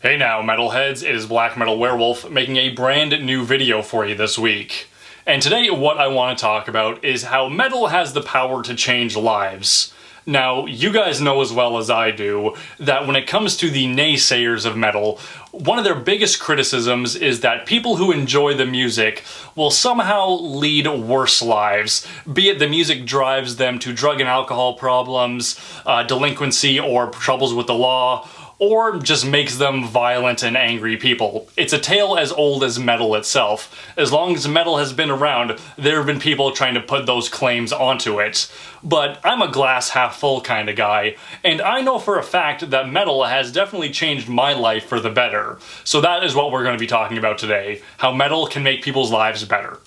Hey now, metalheads, it is Blackmetalwerewolf making a brand new video for you this week. And today what I want to talk about is how metal has the power to change lives. Now, you guys know as well as I do that when it comes to the naysayers of metal, one of their biggest criticisms is that people who enjoy the music will somehow lead worse lives, be it the music drives them to drug and alcohol problems, delinquency, or troubles with the law, or just makes them violent and angry people. It's a tale as old as metal itself. As long as metal has been around, there have been people trying to put those claims onto it. But I'm a glass half full kind of guy, and I know for a fact that metal has definitely changed my life for the better. So that is what we're going to be talking about today, how metal can make people's lives better.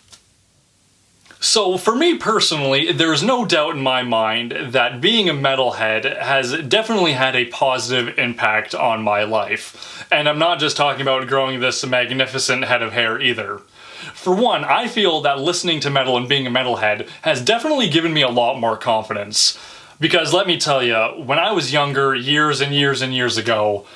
So for me personally, there's no doubt in my mind that being a metalhead has definitely had a positive impact on my life. And I'm not just talking about growing this magnificent head of hair either. For one, I feel that listening to metal and being a metalhead has definitely given me a lot more confidence. Because let me tell you, when I was younger, years and years and years ago,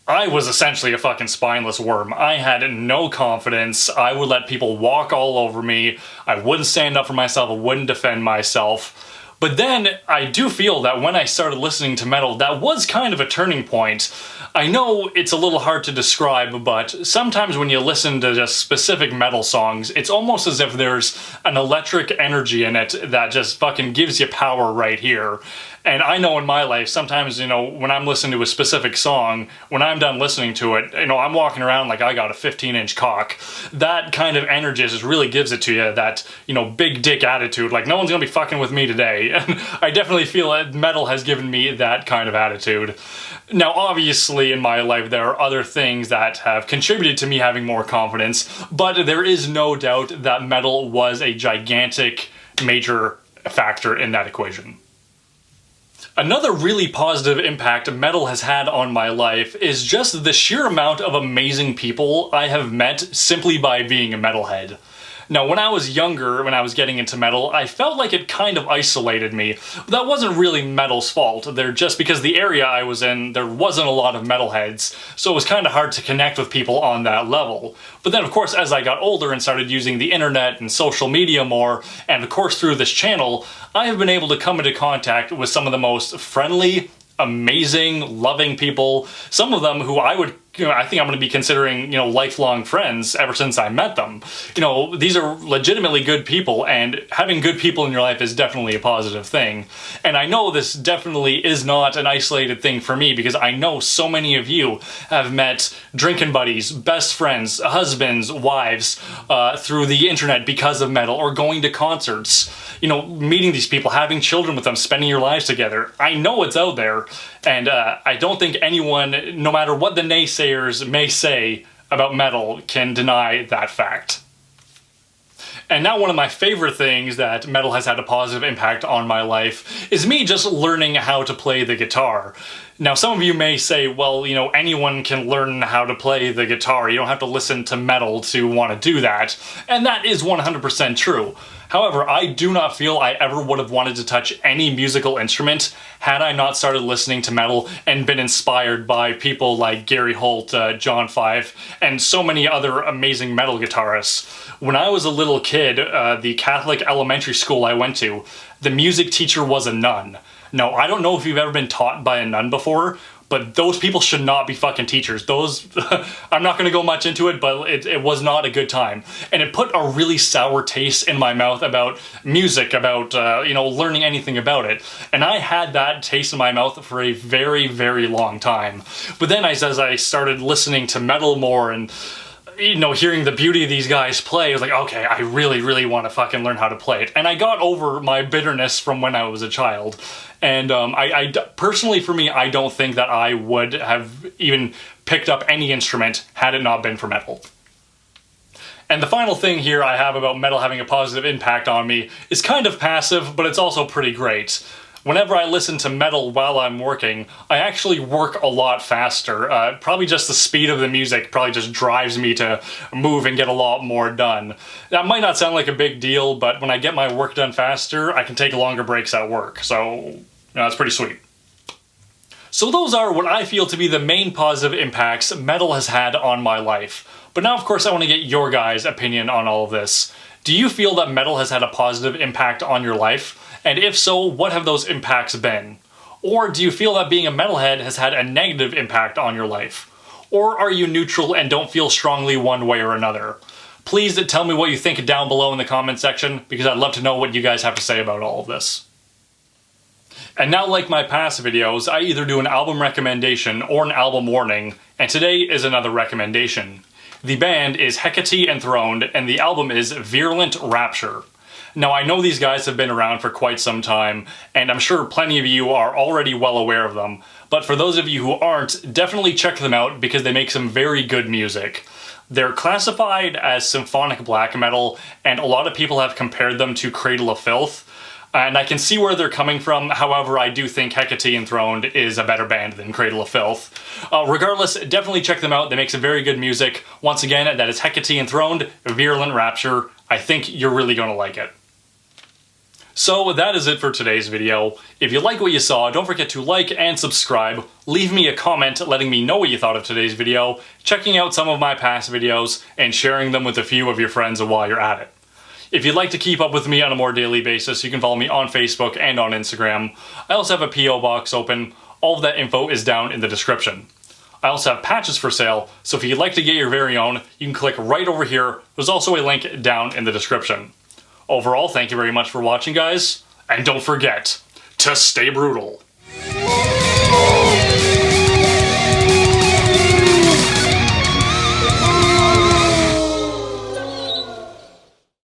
I was essentially a fucking spineless worm. I had no confidence. I would let people walk all over me. I wouldn't stand up for myself. I wouldn't defend myself. But then I do feel that when I started listening to metal, that was kind of a turning point. I know it's a little hard to describe, but sometimes when you listen to just specific metal songs, it's almost as if there's an electric energy in it that just fucking gives you power right here. And I know in my life, sometimes, when I'm listening to a specific song, when I'm done listening to it, I'm walking around like I got a 15-inch cock. That kind of energy just really gives it to you, that, big dick attitude, like no one's gonna be fucking with me today. And I definitely feel that metal has given me that kind of attitude. Now, obviously, in my life, there are other things that have contributed to me having more confidence, but there is no doubt that metal was a gigantic, major factor in that equation. Another really positive impact metal has had on my life is just the sheer amount of amazing people I have met simply by being a metalhead. Now, when I was younger, when I was getting into metal, I felt like it kind of isolated me. But that wasn't really metal's fault. Just because the area I was in, there wasn't a lot of metalheads, so it was kind of hard to connect with people on that level. But then, of course, as I got older and started using the internet and social media more, and of course through this channel, I have been able to come into contact with some of the most friendly, amazing, loving people, some of them who I think I'm going to be considering, lifelong friends ever since I met them. These are legitimately good people, and having good people in your life is definitely a positive thing. And I know this definitely is not an isolated thing for me, because I know so many of you have met drinking buddies, best friends, husbands, wives, through the internet because of metal, or going to concerts, meeting these people, having children with them, spending your lives together. I know it's out there, and I don't think anyone, no matter what the naysayers may say about metal, can deny that fact. And now one of my favorite things that metal has had a positive impact on my life is me just learning how to play the guitar. Now, some of you may say, well, anyone can learn how to play the guitar. You don't have to listen to metal to want to do that. And that is 100% true. However, I do not feel I ever would have wanted to touch any musical instrument had I not started listening to metal and been inspired by people like Gary Holt, John Five, and so many other amazing metal guitarists. When I was a little kid, the Catholic elementary school I went to, the music teacher was a nun. Now, I don't know if you've ever been taught by a nun before, but those people should not be fucking teachers. I'm not going to go much into it, but it was not a good time. And it put a really sour taste in my mouth about music, about, learning anything about it. And I had that taste in my mouth for a very, very long time. But then as I started listening to metal more and hearing the beauty of these guys play, I was like, okay, I really, really want to fucking learn how to play it. And I got over my bitterness from when I was a child. And personally, for me, I don't think that I would have even picked up any instrument had it not been for metal. And the final thing here I have about metal having a positive impact on me is kind of passive, but it's also pretty great. Whenever I listen to metal while I'm working, I actually work a lot faster. Probably just the speed of the music probably just drives me to move and get a lot more done. That might not sound like a big deal, but when I get my work done faster, I can take longer breaks at work. So, that's pretty sweet. So those are what I feel to be the main positive impacts metal has had on my life. But now of course I want to get your guys' opinion on all of this. Do you feel that metal has had a positive impact on your life? And if so, what have those impacts been? Or do you feel that being a metalhead has had a negative impact on your life? Or are you neutral and don't feel strongly one way or another? Please tell me what you think down below in the comment section, because I'd love to know what you guys have to say about all of this. And now, like my past videos, I either do an album recommendation or an album warning, and today is another recommendation. The band is Hecate Enthroned, and the album is Virulent Rapture. Now, I know these guys have been around for quite some time, and I'm sure plenty of you are already well aware of them, but for those of you who aren't, definitely check them out because they make some very good music. They're classified as symphonic black metal, and a lot of people have compared them to Cradle of Filth, and I can see where they're coming from. However, I do think Hecate Enthroned is a better band than Cradle of Filth. Regardless, definitely check them out. They make some very good music. Once again, that is Hecate Enthroned, Virulent Rapture. I think you're really going to like it. So that is it for today's video. If you like what you saw, don't forget to like and subscribe. Leave me a comment letting me know what you thought of today's video, checking out some of my past videos, and sharing them with a few of your friends while you're at it. If you'd like to keep up with me on a more daily basis, you can follow me on Facebook and on Instagram. I also have a P.O. box open. All of that info is down in the description. I also have patches for sale, so if you'd like to get your very own, you can click right over here. There's also a link down in the description. Overall, thank you very much for watching, guys, and don't forget to stay brutal.